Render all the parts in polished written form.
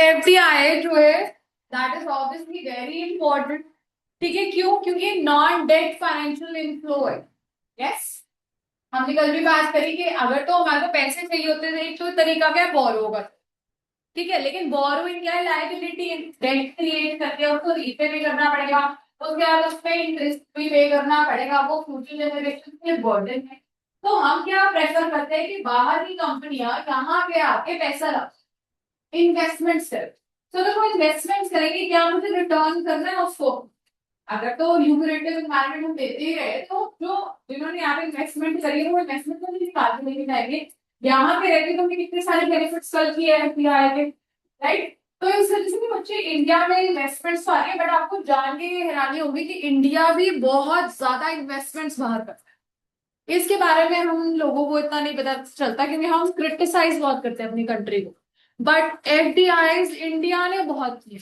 FDI जो है that is obviously very important. ठीक है, क्यों? क्योंकि नॉन डेट फाइनेंशियल इनफ्लो है। यस, हमने कल भी बात करी कि अगर तो हमारे को पैसे चाहिए होते थे, एक तो तरीका क्या है, बोरो का। ठीक है, लेकिन बोरोइंग क्या है, लाइबिलिटी है, डेट क्रिएट करके उसको रीपे भी करना पड़ेगा। उसके बाद उस पर इंटरेस्ट भी पे करना पड़ेगा, वो फ्यूचर जनरेशन के लिए बर्डन है। तो हम क्या प्रेफर करते हैं कि बाहर की कंपनियां यहाँ पे आके पैसा इन्वेस्टमेंट कर। तो देखो इन्वेस्टमेंट करेंगे, क्या मुझे रिटर्न करना है उसको। अगर तो ल्यूमरेटिव एनवायरनमेंट हम देते ही रहे तो जो जिन्होंने यहाँ पे इन्वेस्टमेंट करी है वो इन्वेस्टमेंट को नहीं निकाल के लेके जाएंगे। यहाँ पे रहते तो हमें कितने सारे बेनिफिट्स कल किए हैं एफडीआई के, राइट? तो इस वजह से भी बच्चे इंडिया में इन्वेस्टमेंट्स तो आ रही है, बट आपको जान के ये हैरानी होगी कि इंडिया भी बहुत ज्यादा इन्वेस्टमेंट्स बाहर करता है। इसके बारे में हम लोगों को इतना नहीं पता चलता क्योंकि हम क्रिटिसाइज बहुत करते हैं अपनी कंट्री को। बट एफडीआई इंडिया ने बहुत किए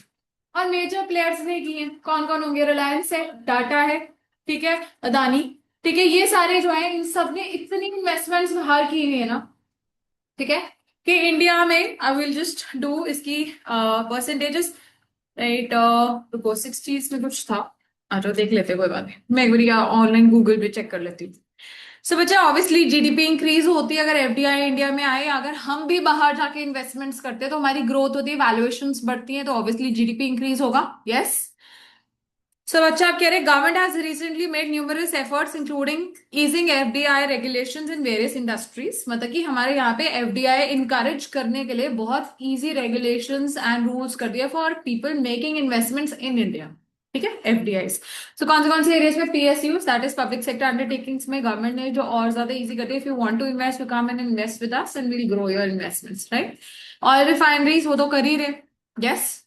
और मेजर प्लेयर्स ने किए। कौन कौन होंगे? रिलायंस है, टाटा है, ठीक है, अदानी, ठीक है, ये सारे जो है इन सब ने इतनी इन्वेस्टमेंट्स बाहर की हुई है ना, ठीक है, कि इंडिया में आई विल जस्ट डू इसकी परसेंटेजेस। राइट, रुको 60s में कुछ था। अच्छा देख लेते हैं, कोई बात नहीं, मैं एक बार ऑनलाइन गूगल पे चेक कर लेती हूँ। सो बच्चा ऑब्वियसली जीडीपी इंक्रीज होती है अगर एफडीआई इंडिया में आए। अगर हम भी बाहर जाके इन्वेस्टमेंट्स करते हैं तो हमारी ग्रोथ होती है, वैल्यूएशंस बढ़ती हैं, तो ऑब्वियसली जीडीपी इंक्रीज होगा। यस। सो बच्चा आप कह रहे government has recently made numerous efforts including easing FDI regulations in various industries. मतलब कि हमारे यहाँ पे एफडीआई इनकरेज करने के लिए बहुत इजी रेगुलेशंस एंड रूल्स कर दिया for people making investments in India. ठीक है, एफडीआईस। सो कौन से एरियाज में? PSU that is public sector undertakings में गवर्नमेंट ने जो और ज्यादा इजी कर दिया। If you want to invest you come and invest with us and will grow your investments, right? Oil refineries वो तो कर ही रहे। यस,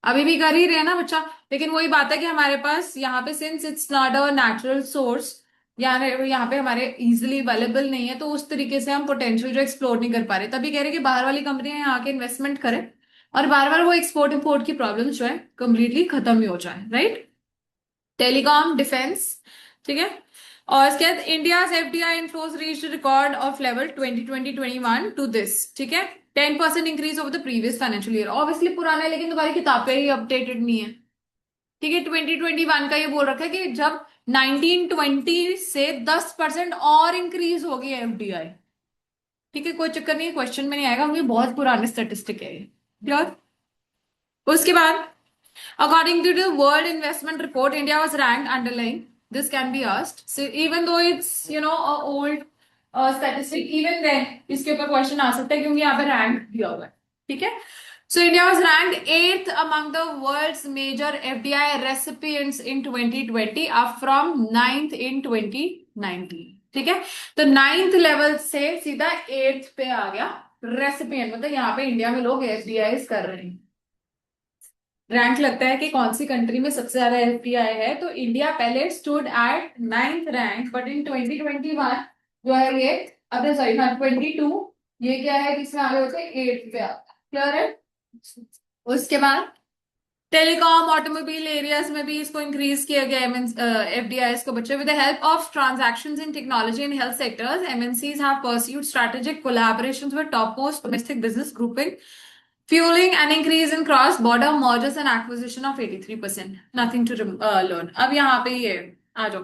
अभी भी कर ही रहे हैं ना बच्चा। लेकिन वही बात है कि हमारे पास यहाँ पे since it's not a natural source, यहाँ पे हमारे इजिली अवेलेबल नहीं है, तो उस तरीके से हम पोटेंशियल जो एक्सप्लोर नहीं कर पा रहे। तभी कह रहे हैं कि बाहर वाली कंपनियां यहाँ के इन्वेस्टमेंट करें और बार बार वो एक्सपोर्ट इंपोर्ट की प्रॉब्लम जो है कंप्लीटली खत्म ही हो जाए, राइट? टेलीकॉम, डिफेंस, ठीक है। और इसके बाद India FDI inflows reach record of level 2020-21 to this, ठीक है, 10% increase over the previous financial year. Obviously पुराना है लेकिन तुम्हारी किताबें ही अपडेटेड नहीं है। ठीक है, 2021 का ये बोल रखा है कि जब 1920 से 10% और इंक्रीज होगी एफडीआई। ठीक है, कोई चक्कर नहीं, क्वेश्चन में नहीं आएगा, मुझे बहुत पुराने स्टेटिस्टिक है ये। क्लियर? उसके बाद according to the World Investment Report, India was ranked underlying. This can be asked. So even though it's a old statistic, even then इसके ऊपर क्वेश्चन आ सकता है क्योंकि यहाँ पे रैंक दिया हुआ है। ठीक है, so India was ranked 8th among the world's major FDI recipients in 2020, up from 9th in 2019. ठीक है, तो 9th लेवल से सीधा 8th पे आ गया रेसिपिएंट, मतलब यहाँ पे इंडिया में लोग एफडीआई कर रहे हैं। रैंक लगता है कि कौन सी कंट्री में सबसे ज्यादा एफडीआई है, तो इंडिया पहले stood at 9th rank, but in 2021 जो है ये, अब सॉरी हाँ 22, ये क्या है किसमें आगे होते हैं? 8th पे आता है। क्लियर है? उसके बाद टेलीकॉम ऑटोमोबाइल एरियाज में भी इसको इंक्रीज किया गया एफडीआई को बच्चे। With the help of transactions in technology and health sectors, MNCs have pursued strategic collaborations with top most domestic business grouping, fueling an increase in cross-border mergers and acquisition of 83%. Nothing to learn. अब यहाँ पे ये आ जाओ।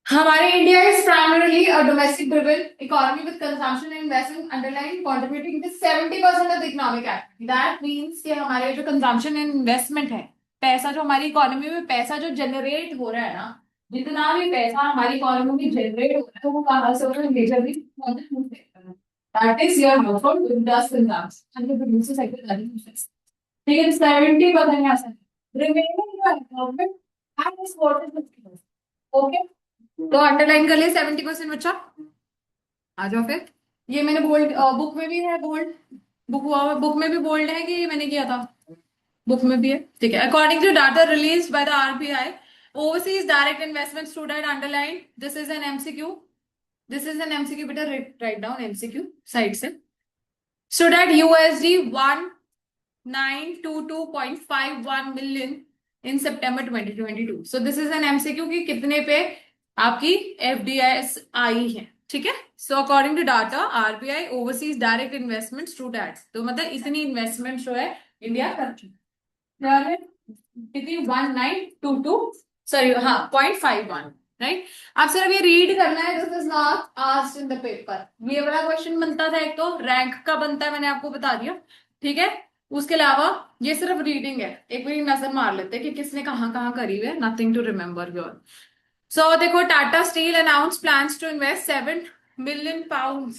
हमारे India is primarily a domestic driven economy with consumption and investment underlying contributing to 70% of the economic activity. That means कि हमारे जो consumption and investment है, पैसा जो हमारी इकोनॉमी में पैसा जो जनरेट हो रहा है ना, जितना भी पैसा हमारी इकोनॉमी में जनरेट हो रहा है वो कहाँ से हो रहा है? Majorly that is your household does consumption and the producer cycle doesn't. ठीक है, 70% यहाँ से remaining जो है government and is what is the okay, तो अंडरलाइन कर लिए 70% बच्चा। आ जाओ फिर, ये मैंने बोल्ड बुक में भी है, बोल्ड बुक में भी बोल्ड है कि ये मैंने किया था? बुक में भी है, ठीक है। According to data release by the RBI, overseas direct investment stood at underline, this is an MCQ, this is an MCQ, बेटा राइट डाउन एमसीक्यू साइड से, stood at USD 1922.51 million in September 2022. So this is an MCQ कि कितने पे आपकी FDI आई है। ठीक है। So according to data RBI overseas direct investment to that, तो मतलब इतनी इन्वेस्टमेंट जो है इंडिया कर चुका है कितनी 1922, सॉरी हाँ 0.51, राइट। अब सिर्फ ये रीड करना है, this is not asked in the paper. ये वाला क्वेश्चन बनता था, एक तो रैंक का बनता है, मैंने आपको बता दिया, ठीक है। उसके अलावा ये सिर्फ रीडिंग है, एक बार नजर मार लेते हैं कि किसने कहाँ कहाँ करी हुई है, nothing to remember your. So देखो, Tata steel announce plans to invest 7 million pound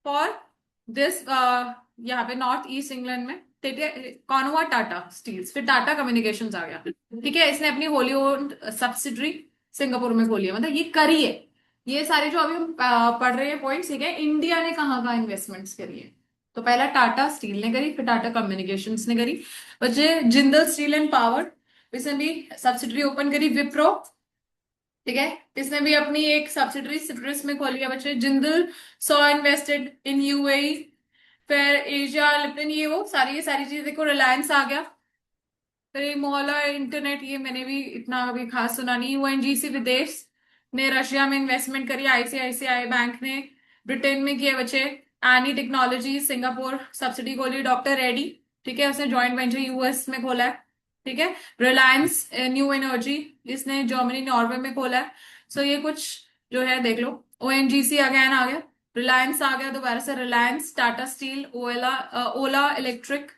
for this, यहाँ पे नॉर्थ ईस्ट इंग्लैंड में, ठीक है। कौन हुआ? टाटा स्टील्स। फिर टाटा कम्युनिकेशंस आ गया, ठीक है। इसने अपनी होली ओन्ड सब्सिडरी सिंगापुर में खोली है, मतलब ये करी है। ये सारे जो अभी हम पढ़ रहे हैं पॉइंट्स, ठीक है, इंडिया ने कहाँ कहाँ इन्वेस्टमेंट्स करी है। तो पहला टाटा स्टील ने करी, फिर टाटा कम्युनिकेशंस ने करी, बचे जिंदल स्टील एंड पावर, इसने भी सब्सिडरी ओपन करी। विप्रो, ठीक है, इसने भी अपनी एक सब्सिडरी सिट्रस में खोली है बच्चे। Jindal saw invested in UAE. फिर एशिया लिप्टन, ये सारी चीजें देखो। रिलायंस आ गया। फिर ये मोहल्ला इंटरनेट, ये मैंने भी इतना अभी खास सुना नहीं। ओएनजीसी विदेश ने रशिया में इन्वेस्टमेंट करी। आईसीआईसीआई बैंक ने ब्रिटेन में किया बच्चे। एनी टेक्नोलॉजी सिंगापुर सब्सिडी खोली। डॉक्टर रेड्डी, ठीक है, उसने जॉइंट वेंचर यूएस में खोला है, ठीक है। रिलायंस न्यू एनर्जी, इसने जर्मनी नॉर्वे में खोला है। सो ये कुछ जो है देख लो। ओएनजीसी अगेन आ गया, रिलायंस आ गया दोबारा से, Reliance, Tata steel, Ola electric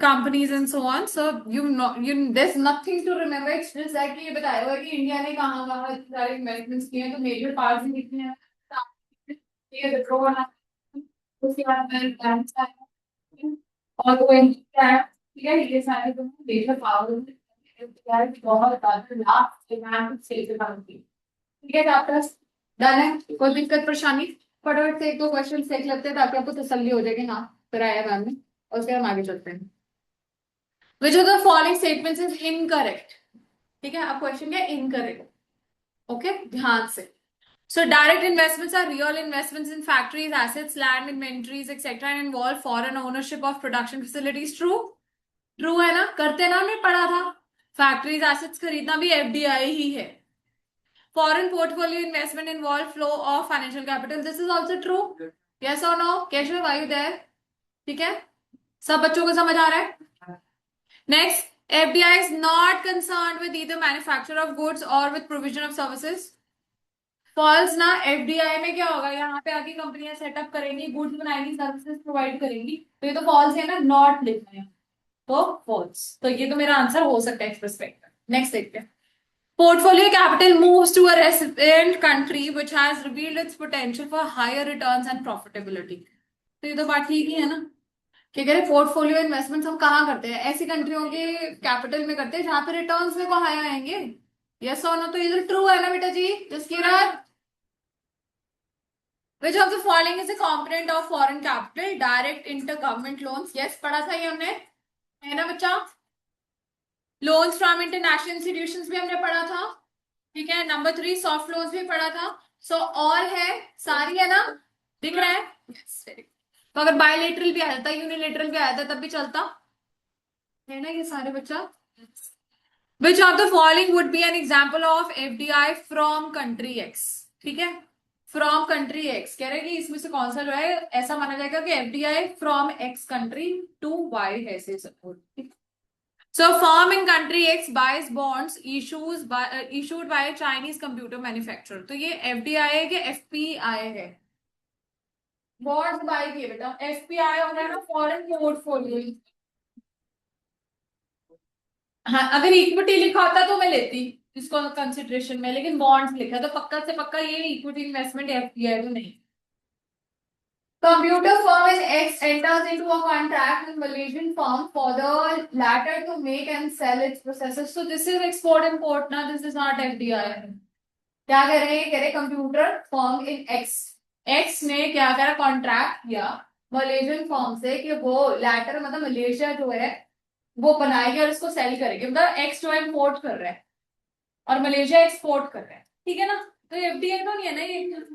companies and so on. So there's nothing to remember. It's just that कि ये बताया हुआ है कि इंडिया ने कहाँ कहाँ सारे इन्वेस्टमेंट्स किए हैं, तो मेजर पार्ट्स ही लिखने हैं। ठीक है, विप्रो बना, उसके बाद में रिलायंस आया और वो क्या है, ठीक है। ये सारे जो मेजर पावर्स यार बहुत ज्यादा लास्ट डिमांड से काम की, ठीक है। चैप्टर्स डन है, कोई दिक्कत परेशानी? फटाफट से एक दो क्वेश्चन देख लेते हैं ताकि आपको तसल्ली हो जाएगी, हाँ फिर आया मैम ने, और उसके बाद हम आगे चलते हैं। Which of the following statements is incorrect? ठीक है, अब क्वेश्चन क्या है? इनकरेक्ट, ओके, ध्यान से। So direct investments are real investments in factories, assets, land, inventories, etc. and involve foreign ownership of production facilities. True? True है ना? करते ना, हमने पढ़ा था। फैक्ट्रीज एसेट्स खरीदना भी एफडीआई ही है। Foreign portfolio investment involve flow of financial capital. This is also true. Yes or no? Keshav, are you there? ठीक है, सब बच्चों को समझ आ रहा है? Next, FDI is not concerned with either manufacture of goods or with provision of services. False ना, FDI में क्या होगा, यहाँ पे आके कंपनियां सेटअप करेंगी, गुड्स बनाएंगी, सर्विसेज प्रोवाइड करेंगी, तो ये तो फॉल्स है ना, नॉट लिखना है, तो फॉल्स। तो ये तो मेरा आंसर हो सकता है इस पर्सपेक्टिव। नेक्स्ट देखते हैं। Portfolio capital moves to a recipient country which has revealed its potential for higher returns and profitability. तो ये तो बात ठीक ही है ना, क्या कह रहे, पोर्टफोलियो इन्वेस्टमेंट हम कहाँ करते हैं? ऐसी कंट्रियों के कैपिटल में करते हैं जहां पे रिटर्न्स में को हाई आएंगे। यस और नो? तो ये तो ट्रू है ना बेटा जी, Jaskirat. Which of the following is a component of foreign capital? Direct inter-government loans. Yes, पढ़ा था ये हमने, है ना बच्चा? लोन्स फ्रॉम इंटरनेशनल इंस्टीट्यूशंस भी हमने पढ़ा था, ठीक है। नंबर 3 सॉफ्ट लोन्स भी पढ़ा था। सो ऑल है, सारी है ना, दिख रहा है? yes, तो अगर बायलेटरल भी आया था, यूनिलेटरल भी आया था, तब भी चलता है ना ये सारे बच्चा। Which of the following would be an example of FDI from country X? ठीक है, फ्रॉम कंट्री एक्स कह रहे हैं कि इसमें से कौन सा जो है ऐसा माना जाएगा कि FDI from X country to Y है से support. So firm in country X buys bonds issued by a Chinese computer manufacturer. तो ये FDI है कि FPI है? बॉन्ड्स बाय किए बेटा, FPI होना है ना, फॉरेन पोर्टफोलियो। हाँ, अगर इक्विटी लिखा होता तो मैं लेती इसको कंसिडरेशन में, लेकिन बॉन्ड्स लिखा तो पक्का से पक्का ये इक्विटी इन्वेस्टमेंट एफपीआई तो नहीं। Computer firm in X enters into a contract with Malaysian firm for the latter to make and sell its processes. So this is export import ना, this is not FDI. क्या कह रहे हैं? कह रहे computer firm इन x, x ने क्या करा, कॉन्ट्रैक्ट किया मलेशियन फर्म से कि वो लैटर मतलब मलेशिया जो है वो बनाएगी और इसको सेल करेगी। मतलब एक्स जो है इम्पोर्ट कर रहा है और मलेशिया एक्सपोर्ट कर रहा है, ठीक है ना। तो एफडीआई तो नहीं है ना ये।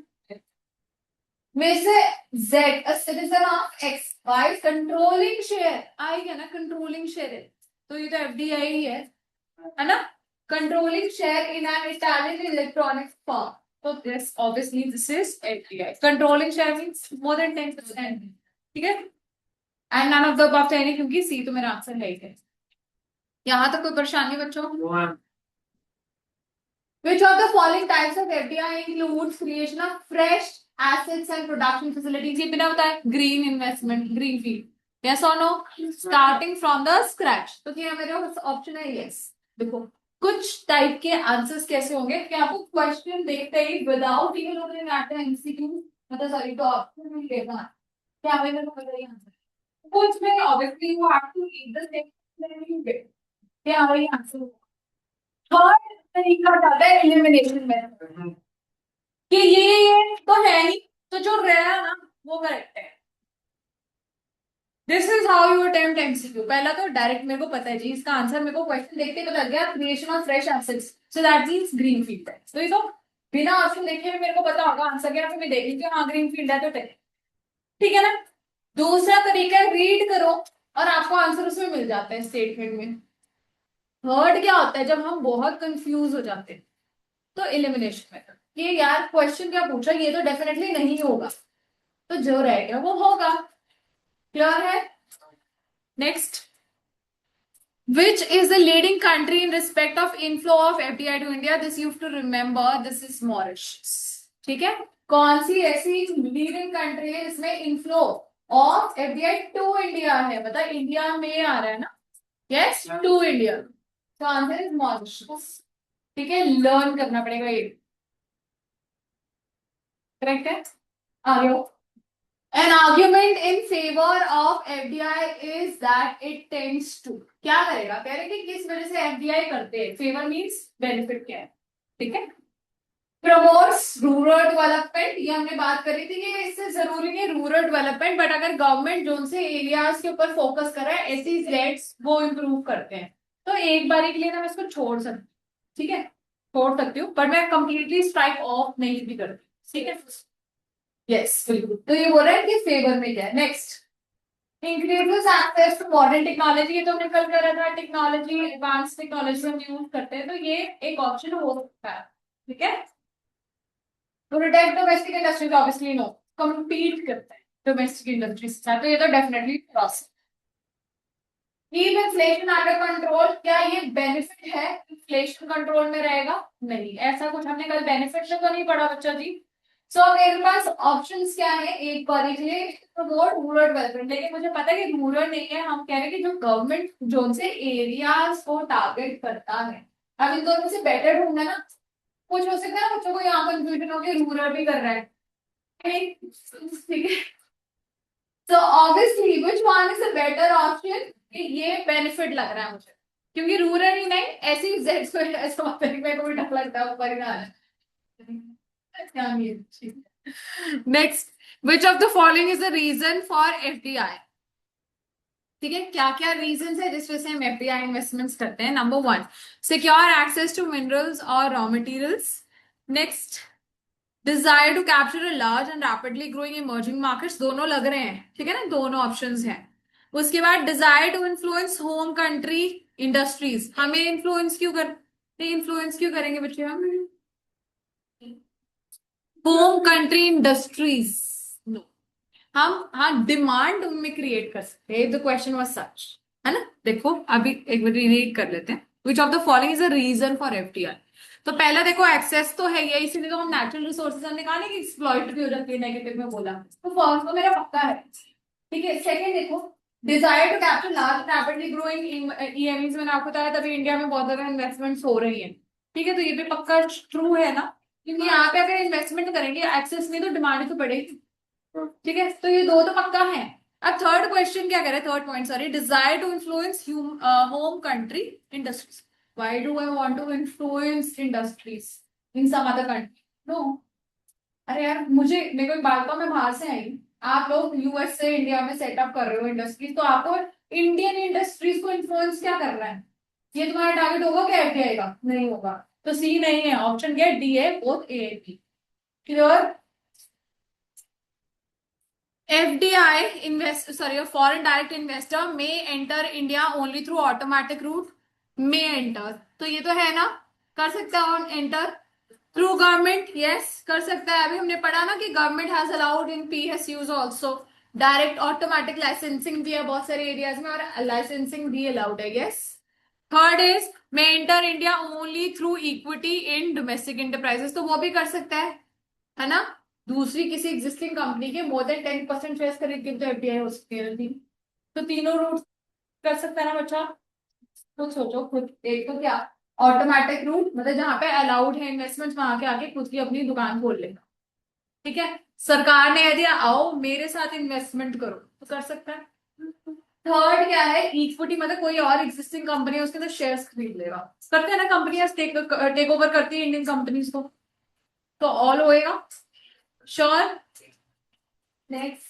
में से Z a citizen of x by controlling share आएगा ना, कंट्रोलिंग शेयर है तो ये तो एफडीआई ही है ना। Controlling share in an Italian electronics firm, तो this obviously this is FDI. Controlling share means more than 10%. ठीक है, and none of the above any, क्योंकि सी तो मेरा आंसर है ही है. यहां तक कोई परेशानी बच्चों? Which of the following types of FDI includes creation of fresh assets and production facilities? ये बिना बताए green investment, green field. Yes or no? Starting from the scratch. तो क्या मेरे ऑप्शन है yes. देखो कुछ टाइप के आंसर्स कैसे होंगे कि आपको क्वेश्चन देखते ही without even looking at the MCQ, मतलब सॉरी तो ऑप्शन नहीं देखना क्या मेरे को पता ही आंसर कुछ में obviously you have to read the section क्या वही आंसर. थर्ड तरीका जाता है एलिमिनेशन में कि ये तो है नहीं, तो जो रहा ना वो करेक्ट है. This is how you attempt MCQ. पहला तो डायरेक्ट मेरे को पता है जी इसका आंसर, मेरे को क्वेश्चन देखते पता लग गया creation of fresh assets, so that means green field है. तो ये तो बिना ऑप्शन देखे भी मेरे को पता होगा आंसर क्या, फिर मैं देख लीजिए हाँ ग्रीन फील्ड है तो ठीक है ना. दूसरा तरीका रीड करो और आपको आंसर उसमें मिल जाता है स्टेटमेंट में. थर्ड क्या होता है जब हम बहुत कंफ्यूज हो जाते हैं, तो एलिमिनेशन मेथड कि यार क्वेश्चन क्या पूछा, ये तो डेफिनेटली नहीं होगा, तो जो रहेगा वो होगा. क्लियर है? Next, which is the leading country in respect of inflow of FDI to India? This you have to remember, this is Mauritius. ठीक है, कौन सी ऐसी लीडिंग कंट्री है जिसमें inflow of FDI to India है? बता, इंडिया में आ रहा है ना. Yes, to India. तो आंसर इज मॉरिशस. ठीक है, लर्न करना पड़ेगा ये. करेक्ट है. आगे हो. An argument in favor of FDI is that it tends to क्या करेगा, कह रहे कि किस वजह से एफडीआई करते हैं. फेवर मींस बेनिफिट क्या है. ठीक है, प्रमोट्स रूरल डेवलपमेंट, ये हमने बात करी थी कि इससे जरूरी नहीं रूरल डेवलपमेंट, बट अगर गवर्नमेंट जोन से एरियाज के ऊपर फोकस कर रहा है ऐसी रेट्स वो इम्प्रूव करते हैं. तो एक बारी के लिए ना मैं इसको छोड़ सकती हूँ. ठीक है, छोड़ सकती हूँ, पर मैं कंप्लीटली स्ट्राइक ऑफ नहीं भी करती. ठीक है, यस बिल्कुल. तो ये बोल रहा है कि फेवर में क्या है. Next, increases access to modern technology. ये तो हमने कल करा था, टेक्नोलॉजी एडवांस टेक्नोलॉजी हम यूज करते हैं, तो ये एक ऑप्शन हो सकता है. ठीक है, protect domestic industries obviously no, compete करते हैं डोमेस्टिक इंडस्ट्रीज से, तो ये तो definitely cross. Keep inflation under control, क्या ये बेनिफिट है? इन्फ्लेशन कंट्रोल में रहेगा? नहीं, ऐसा कुछ हमने कल बेनिफिट से तो नहीं पढ़ा बच्चा जी. सो मेरे पास ऑप्शंस क्या है एक बार के लिए, प्रमोट रूरल डेवलपमेंट, लेकिन मुझे पता है कि रूरल नहीं है, हम कह रहे हैं कि जो गवर्नमेंट जोन से एरियाज को टारगेट करता है. अब इन दोनों से बेटर ढूंढना ना, कुछ हो सकता है बच्चों को यहाँ कंफ्यूजन हो गया रूरल भी कर रहा है. ठीक है, so obviously which one is a better option कि ये बेनिफिट लग रहा है मुझे, क्योंकि रूरल ही नहीं ऐसी जेड को ऐसा मेरे को भी डर लगता है ऊपर ही ना. Next, which of the following is the reason for FDI. ठीक है, क्या क्या रीजन है जिस वजह से हम एफडीआई इन्वेस्टमेंट्स करते हैं. Number one, secure access to minerals और raw materials. Next, desire to capture a large and rapidly growing emerging markets. दोनों लग रहे हैं, ठीक है ना, दोनों ऑप्शंस हैं. उसके बाद desire to influence home country industries. हमें इन्फ्लुएंस क्यों करेंगे बच्चे हम होम कंट्री इंडस्ट्रीज? नो, हम हाँ डिमांड उनमें क्रिएट कर सकते हैं. द क्वेश्चन वाज सच, है ना. देखो अभी एक बार रीड कर लेते हैं. Which of the following is a reason for FDI. तो पहला देखो एक्सेस तो है ये, इसीलिए तो हम नेचुरल रिसोर्सेज हमने कहा ना कि एक्सप्लॉइट भी हो जाती है, नेगेटिव में बोला, तो फर्स्ट तो मेरा पक्का है. ठीक है, सेकंड देखो, desire to capture large rapidly growing EMEs, मैंने आपको बताया तभी इंडिया में बहुत ज्यादा इन्वेस्टमेंट्स हो रही है. ठीक है, तो ये भी पक्का ट्रू है ना, क्योंकि यहाँ पे अगर इन्वेस्टमेंट करेंगे एक्सेस में तो डिमांड तो बढ़ेगी. ठीक है, तो ये दो तो पक्का है. अब थर्ड क्वेश्चन क्या कह रहे हैं, third point sorry, desire to influence home country industries. Why do I want to influence industries in some other country? No. अरे यार मुझे, मेरे को एक बात बताओ, मैं बाहर से आई, आप लोग यूएस से इंडिया में सेटअप कर रहे हो इंडस्ट्रीज, तो आपको इंडियन इंडस्ट्रीज को इन्फ्लुएंस क्या करना है? ये तुम्हारा टारगेट होगा क्या एफडीआई का? नहीं होगा. तो सी नहीं है, ऑप्शन क्या है? डी है, both A and B. Clear? FDI a foreign direct investor may enter India only through automatic route. May enter, तो ये तो है ना, कर सकते हैं एंटर. थ्रू गवर्नमेंट, यस कर सकता है। अभी हमने पढ़ा ना कि government has allowed in PSUs also direct automatic licensing भी है बहुत सारे एरियाज में, और लाइसेंसिंग भी अलाउड है। Yes. Third is may enter India only through equity in domestic enterprises, तो वो भी कर सकता है ना। दूसरी किसी एग्जिस्टिंग कंपनी के मोर देन 10% शेयर खरीद के तो FDI हो सकती है ना। तो तीनों रूट कर सकता है ना बच्चा। खुद सोचो खुद, एक तो क्या ऑटोमेटिक रूट, मतलब जहां पे अलाउड है इन्वेस्टमेंट वहां के आके खुद की अपनी दुकान खोल लेगा। ठीक है। सरकार ने यदि आओ मेरे साथ इन्वेस्टमेंट करो तो कर सकता है। थर्ड क्या है, इक्विटी, मतलब कोई और एग्जिस्टिंग कंपनी है उसके अंदर शेयर्स खरीद लेगा। करते हैं ना कंपनियां टेक ओवर करती है इंडियन कंपनीज को, तो ऑल होएगा। Sure. Next,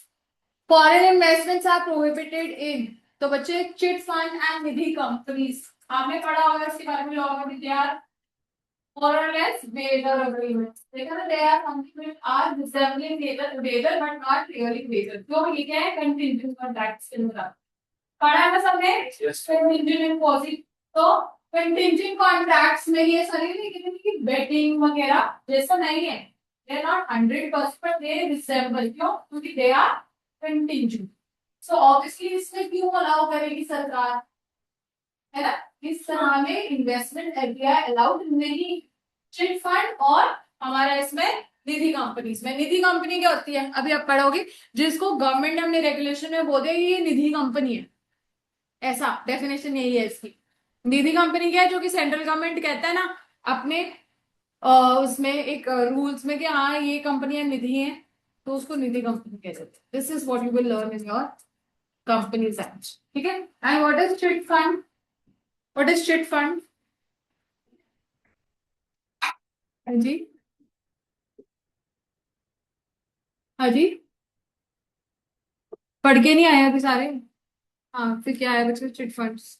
foreign investments are prohibited in, तो बच्चे chit fund and Nidhi companies, आपने पढ़ा होगा इसके बारे में लॉ में विद्यार, more or less waiver agreements, देखा ना, they are something which are resembling waiver but not really waiver, जो लिखे हैं contingent contracts के अंदर, पढ़ा है ना सबने। yes. contingent and posit, तो contingent contracts में ये सारी लेकिन इनकी betting वगैरह जैसा नहीं है, they are not 100% but they resemble, क्यों, क्योंकि they are contingent, so obviously इसमें क्यों allow करेगी सरकार, है ना। इस तरह में इन्वेस्टमेंट एफडीआई अलाउड नहीं, चिट फंड और हमारा इसमें निधि कंपनीज में। निधि कंपनी क्या होती है अभी आप पढ़ोगे, जिसको गवर्नमेंट ने अपने रेगुलेशन में बोल दिया ये निधि कंपनी है, ऐसा डेफिनेशन यही है इसकी। निधि कंपनी क्या है, जो कि सेंट्रल गवर्नमेंट कहता है ना अपने उसमें एक रूल्स में कि हाँ ये कंपनियां निधि हैं, तो उसको निधि कंपनी कहते हैं। This is what you will learn in your companies act. ठीक है। And what is chit fund, what is chit fund, हाँ जी, हाँ जी, पढ़ के नहीं आए अभी सारे। हाँ फिर क्या है बच्चे, चिट फंड्स।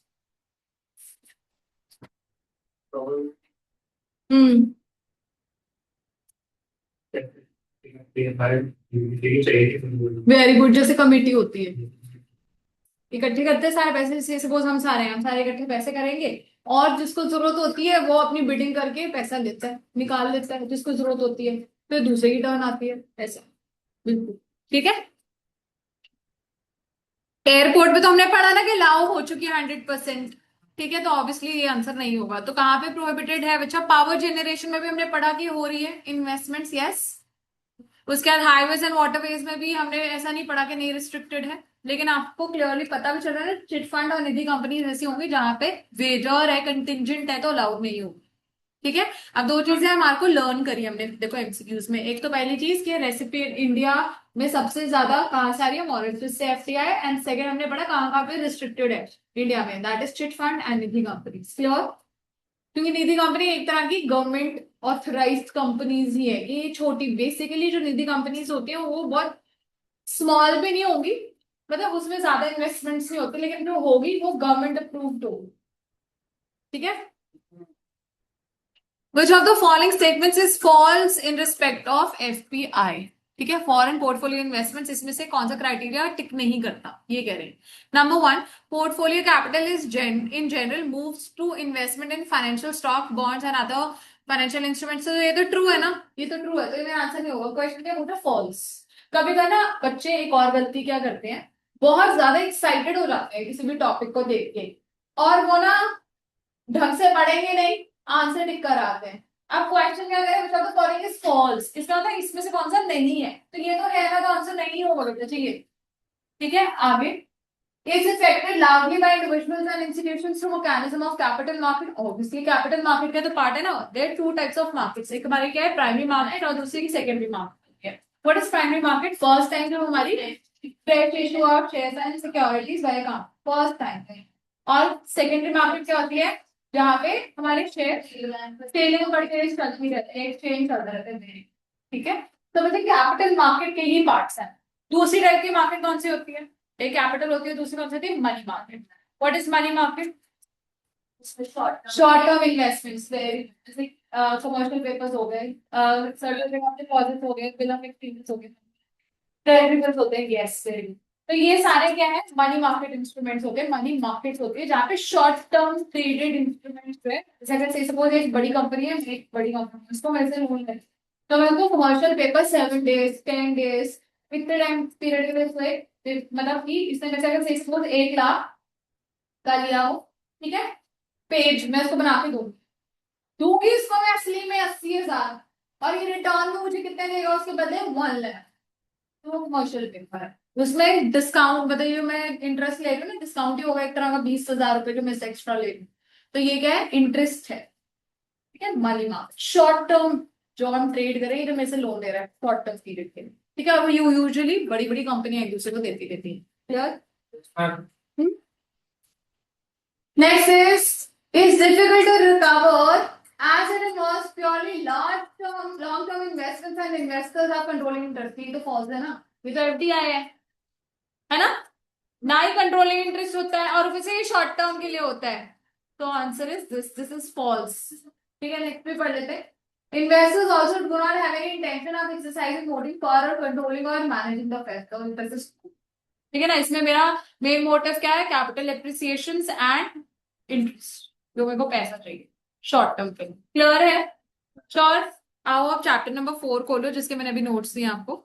हम्म। वेरी गुड, जैसे कमेटी होती है, इकट्ठे करते हैं सारे पैसे, जैसे सपोज हम सारे हैं, हम सारे इकट्ठे पैसे करेंगे, और जिसको जरूरत होती है वो अपनी बिडिंग करके पैसा लेता है, निकाल लेता है जिसको जरूरत होती है, फिर दूसरे की टर्न आती है, ऐसा। बिल्कुल। ठीक है। एयरपोर्ट पे तो हमने पढ़ा ना कि लाओ हो चुकी है 100%। ठीक है, तो ऑब्वियसली ये आंसर नहीं होगा। तो कहाँ पे प्रोहिबिटेड है बच्चा, पावर जनरेशन में भी हमने पढ़ा कि हो रही है इन्वेस्टमेंट्स, यस। उसके बाद हाईवेज एंड वाटरवेज में भी हमने ऐसा नहीं पढ़ा कि नहीं रिस्ट्रिक्टेड है, लेकिन आपको क्लियरली पता भी चल रहा है चिट फंड और निधि कंपनी ऐसी होंगी जहां पे वेजर है, कंटिजेंट है, तो अलाउड नहीं होगी। ठीक है। अब दो चीजें हमारे को लर्न करी हमने, देखो एमसीक्यूज में। एक तो पहली चीज कि रेसिपी इंडिया में सबसे ज्यादा कहाँ से आ रही है, मॉरिशस से एफटीआई, एंड सेकंड हमने पढ़ा कहाँ कहाँ पे रिस्ट्रिक्टेड है इंडिया में, that is chit fund and Nidhi company. Clear. क्योंकि निधि कंपनी एक तरह की गवर्नमेंट ऑथराइज्ड कंपनीज ही है, ये छोटी बेसिकली जो निधि कंपनीज होती है वो बहुत स्मॉल भी नहीं होगी, मतलब उसमें ज्यादा इन्वेस्टमेंट्स नहीं होते, लेकिन जो होगी वो गवर्नमेंट अप्रूव्ड होगी। ठीक है। Which of the following statements is false in respect of FPI? ठीक है, फॉरेन पोर्टफोलियो इन्वेस्टमेंट्स, इसमें से कौन सा क्राइटेरिया टिक नहीं करता, ये कह रहे हैं। Number one, portfolio capital is in general moves to investment in financial stock, bonds and other financial instruments. तो ये तो ट्रू है ना, ये तो ट्रू है, तो ये मेरा आंसर नहीं होगा। क्वेश्चन क्या पूछा, फॉल्स। कभी कभी ना बच्चे एक और गलती क्या करते हैं, बहुत ज्यादा एक्साइटेड हो जाते हैं किसी भी टॉपिक को देख के, और वो ना ढंग से पढ़ेंगे नहीं, आंसर टिक कर आते हैं। अब क्वेश्चन क्या करें बच्चा, तो फॉलोइंग इज फॉल्स, इसका मतलब इसमें से कौन सा नहीं है, तो ये तो है ना, तो आंसर नहीं होगा बेटा, चाहिए। ठीक है, आगे। Is affected largely by individuals and institutions through mechanism of capital market. Obviously, capital market का तो पार्ट है ना। There are two types of markets. एक हमारी क्या है, प्राइमरी मार्केट, और दूसरी की सेकेंडरी मार्केट है। What is primary market? First time जब हमारी fresh issue of shares and securities by account, first time है। और सेकेंडरी मार्केट क्या होती है, जहाँ पे हमारे शेयर सेलिंग परचेज चलती रहती है, एक्सचेंज चलता रहता है। ठीक है। तो मतलब कैपिटल मार्केट के ही पार्ट्स हैं। दूसरी टाइप की मार्केट कौन सी होती है, एक कैपिटल होती है, दूसरी कौन सी होती है, money market. What is money market, short term investments, जैसे कमर्शियल पेपर्स हो गए, सर्टिफिकेट ऑफ डिपॉजिट हो गए, बिल ऑफ एक्सचेंजेस हो गए, ट्रेजरी बिल्स होते हैं, यस वेरी गुड। तो ये सारे क्या है, मनी मार्केट इंस्ट्रूमेंट्स होते हैं, मनी मार्केट्स होती है जहाँ पे शॉर्ट टर्म ट्रेडेड इंस्ट्रूमेंट्स है। जैसे अगर से सपोज एक बड़ी कंपनी है, एक बड़ी कंपनी है, उसको मेरे से लोन है, तो मैं उनको कमर्शियल पेपर 7 days 10 days इतने टाइम पीरियड के लिए मतलब कि इसने मेरे से अगर से सपोज 1 लाख का लिया हो, ठीक है, पेज मैं उसको बना के दूंगी, दूंगी उसको मैं असली में 80,000, और ये रिटर्न में मुझे कितने देगा उसके बदले 1 लाख। तो वो कमर्शियल पेपर है, उसमें डिस्काउंट बताइए, मैं इंटरेस्ट ले रही हूँ ना, डिस्काउंट ही होगा एक तरह का 20,000 रुपए जो मैं एक्स्ट्रा ले रही हूँ, तो ये क्या है, इंटरेस्ट है। ठीक है, मनी मार्केट शॉर्ट टर्म, जो हम ट्रेड करें, ये जो मेरे से लोन ले रहा है शॉर्ट टर्म पीरियड के लिए, ठीक है, वो यूजुअली बड़ी बड़ी कंपनियां एक दूसरे को देती रहती है। Clear? Next is difficult to recover as it involves purely long term investments and investors are controlling interest, ये तो false है ना, ये तो एफडीआई है ना, ना ही कंट्रोलिंग इंटरेस्ट होता है और वैसे ये शॉर्ट टर्म के लिए होता है, तो answer is this is false. ठीक है, नेक्स्ट भी पढ़ लेते हैं। Investors also do not have any intention of exercising voting power और कंट्रोलिंग और मैनेजिंग द फैक्टर्स। ठीक है ना, इसमें मेरा मेन मोटिव क्या है, कैपिटल एप्रिसिएशन एंड इंटरेस्ट, जो मेरे को पैसा चाहिए शॉर्ट टर्म पे। क्लियर है? श्योर? आओ आप चैप्टर नंबर 4 खोलो जिसके मैंने अभी नोट्स दिए आपको।